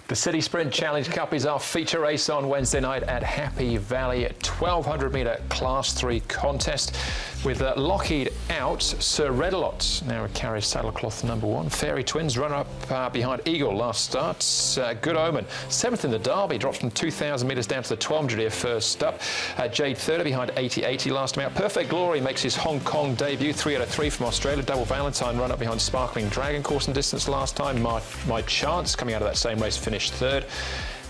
The City Sprint Challenge Cup is our feature race on Wednesday night at Happy Valley, 1,200 metre Class 3 contest with Lockheed out, Sir Redalot now carries saddlecloth number 1. Fairy Twins runner-up behind Eagle last start. Good Omen, 7th in the Derby, drops from 2,000 metres down to the 1,200 here first up. Jade 30 behind 80 last time out. Perfect Glory makes his Hong Kong debut, 3 out of 3 from Australia. Double Valentine run-up behind Sparkling Dragon, course and distance last time. My Chance coming out of that same race finished 3rd.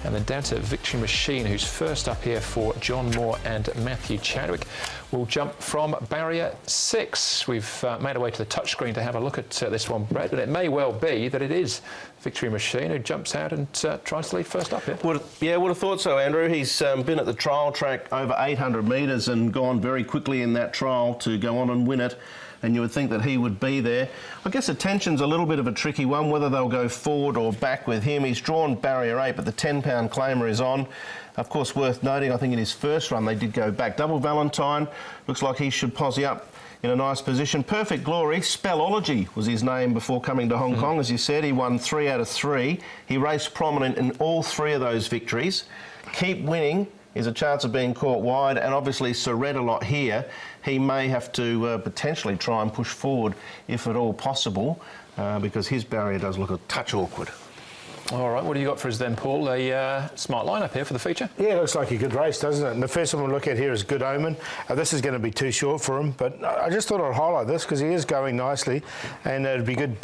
And then down to Victory Machine, who's first up here for John Moore and Matthew Chadwick. We'll jump from barrier 6. We've made our way to the touchscreen to have a look at this one, Brett, and it may well be that it is Victory Machine who jumps out and tries to lead first up here. Would have thought so, Andrew. He's been at the trial track over 800 metres and gone very quickly in that trial to go on and win it. And you would think that he would be there. I guess attention's a little bit of a tricky one, whether they'll go forward or back with him. He's drawn barrier 8, but the 10-pound claimer is on. Of course, worth noting, I think in his first run they did go back. Double Valentine, looks like he should posse up in a nice position. Perfect Glory, Spellology was his name before coming to Hong Kong. As you said, he won 3 out of 3. He raced prominent in all 3 of those victories. Keep Winning is a chance of being caught wide, and obviously Sir Redalot here, he may have to potentially try and push forward if at all possible, because his barrier does look a touch awkward. All right, what do you got for us then, Paul? A smart lineup here for the feature. Yeah, it looks like a good race, doesn't it? And the first one we'll look at here is Good Omen. This is going to be too short for him, but I just thought I'd highlight this because he is going nicely, and it'd be good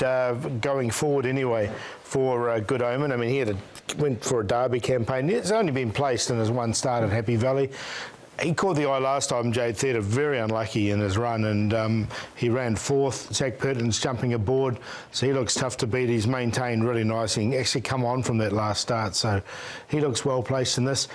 going forward anyway for Good Omen. I mean, he went for a Derby campaign. It's only been placed in his one start at Happy Valley. He caught the eye last time, Jade Theatre, very unlucky in his run, and he ran 4th. Zach Perkins jumping aboard, so he looks tough to beat. He's maintained really nice. He actually come on from that last start, so he looks well placed in this.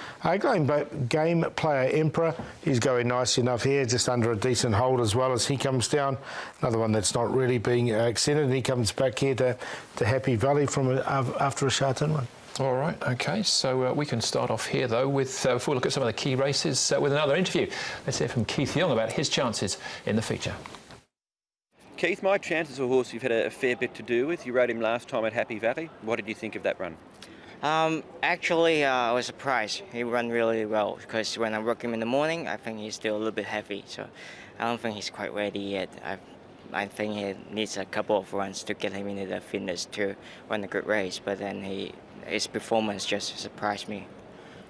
Game Player Emperor, he's going nice enough here, just under a decent hold as well as he comes down. Another one that's not really being extended, and he comes back here to Happy Valley from after a Sharton run. All right, OK, so we can start off here, though, with before we look at some of the key races, with another interview. Let's hear from Keith Young about his chances in the feature. Keith, My Chance is a horse you've had a fair bit to do with. You rode him last time at Happy Valley. What did you think of that run? Actually, I was surprised. He ran really well, because when I work him in the morning, I think he's still a little bit heavy, so I don't think he's quite ready yet. I think he needs a couple of runs to get him into the fitness to run a good race, but then his performance just surprised me.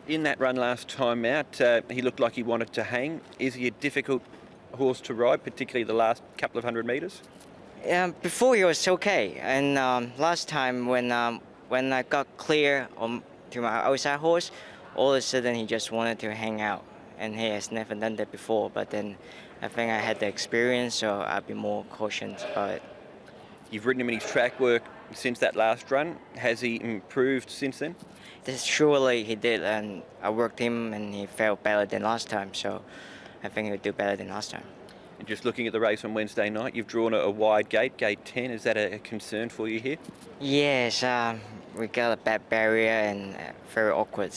In that run last time out, he looked like he wanted to hang. Is he a difficult horse to ride, particularly the last couple of 100 metres? Before he was okay, and last time when I got clear to my outside horse, all of a sudden he just wanted to hang out, and he has never done that before. But then I think I had the experience, so I'd be more cautious about it. You've ridden him in his track work since that last run. Has he improved since then? Surely he did, and I worked him and he felt better than last time, so I think he'll do better than last time. And just looking at the race on Wednesday night, you've drawn a wide gate, gate 10. Is that a concern for you here? Yes, we got a bad barrier and very awkward,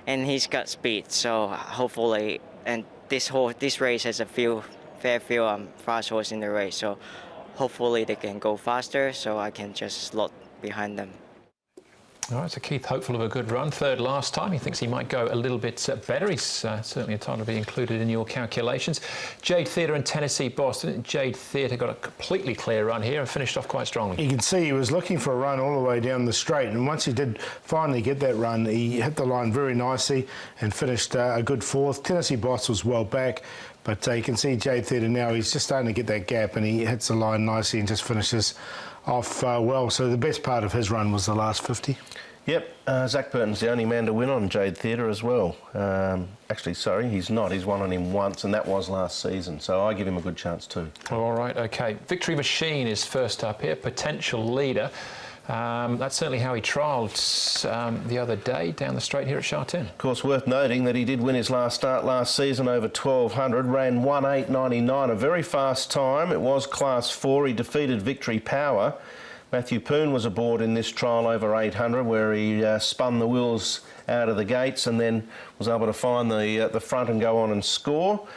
and he's got speed, so hopefully, and this race has a fair few fast horse in the race, so hopefully they can go faster, so I can just slot behind them. All right, so Keith, hopeful of a good run. 3rd last time. He thinks he might go a little bit better. He's certainly a time to be included in your calculations. Jade Theatre and Tennessee Boss. Jade Theatre got a completely clear run here and finished off quite strongly. You can see he was looking for a run all the way down the straight, and once he did finally get that run, he hit the line very nicely and finished a good 4th. Tennessee Boss was well back, but you can see Jade Theatre now, he's just starting to get that gap, and he hits the line nicely and just finishes off well. So the best part of his run was the last 50. Yep, Zach Burton's the only man to win on Jade Theatre as well. Actually, sorry, he's not. He's won on him once, and that was last season, so I give him a good chance too. All right, OK. Victory Machine is first up here, potential leader. That's certainly how he trialled the other day down the straight here at Sharton. Of course, worth noting that he did win his last start last season over 1,200, ran 1:8.99, a very fast time. It was Class 4. He defeated Victory Power. Matthew Poon was aboard in this trial over 800, where he spun the wheels out of the gates and then was able to find the front and go on and score.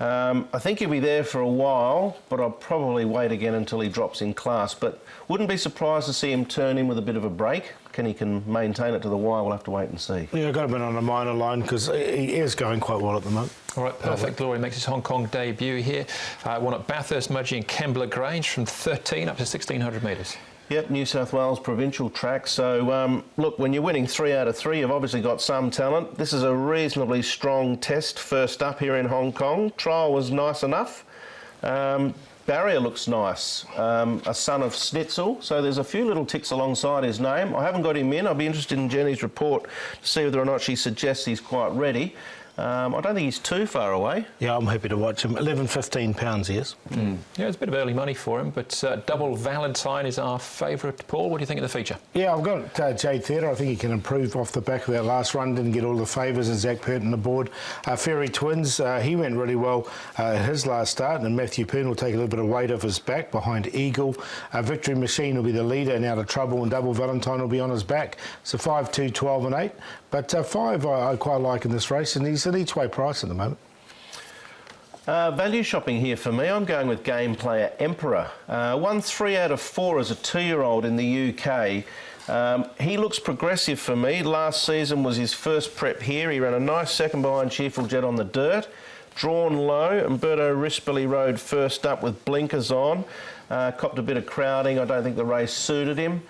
I think he'll be there for a while, but I'll probably wait again until he drops in class. But wouldn't be surprised to see him turn in with a bit of a break. he can maintain it to the wire, we'll have to wait and see. Yeah, I've got him in on a minor line because he is going quite well at the moment. All right, Perfect Glory makes his Hong Kong debut here. Won at Bathurst, Mudgee and Kembla Grange from 13 up to 1,600 metres. Yep, New South Wales provincial track. So, look, when you're winning 3 out of 3, you've obviously got some talent. This is a reasonably strong test first up here in Hong Kong. Trial was nice enough. Barrier looks nice. A son of Schnitzel. So there's a few little ticks alongside his name. I haven't got him in. I'll be interested in Jenny's report to see whether or not she suggests he's quite ready. I don't think he's too far away. Yeah, I'm happy to watch him. 11, 15 pounds he is. Yeah, it's a bit of early money for him, but Double Valentine is our favourite. Paul, what do you think of the feature? Yeah, I've got Jade Theatre. I think he can improve off the back of that last run. Didn't get all the favours, and Zach Pert on the board. Fairy Twins, he went really well his last start, and Matthew Poon will take a little bit of weight off his back behind Eagle. Victory Machine will be the leader and out of trouble, and Double Valentine will be on his back. So 5, 2, 12 and 8. But 5 I quite like in this race, and he's an each-way price at the moment. Value shopping here for me. I'm going with game player Emperor. Won 3 out of 4 as a 2-year-old in the UK. He looks progressive for me. Last season was his first prep here. He ran a nice second behind Cheerful Jet on the dirt. Drawn low, Umberto Rispoli rode first up with blinkers on. Copped a bit of crowding. I don't think the race suited him.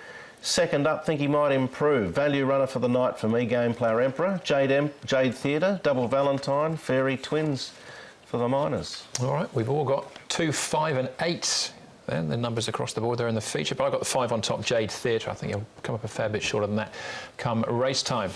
Second up, think he might improve. Value runner for the night for me, game player Emperor. Jade Theatre, Double Valentine, Fairy Twins for the minors. All right, we've all got 2, 5 and 8. Then the numbers across the board there in the feature, but I've got the 5 on top, Jade Theatre. I think he'll come up a fair bit shorter than that come race time.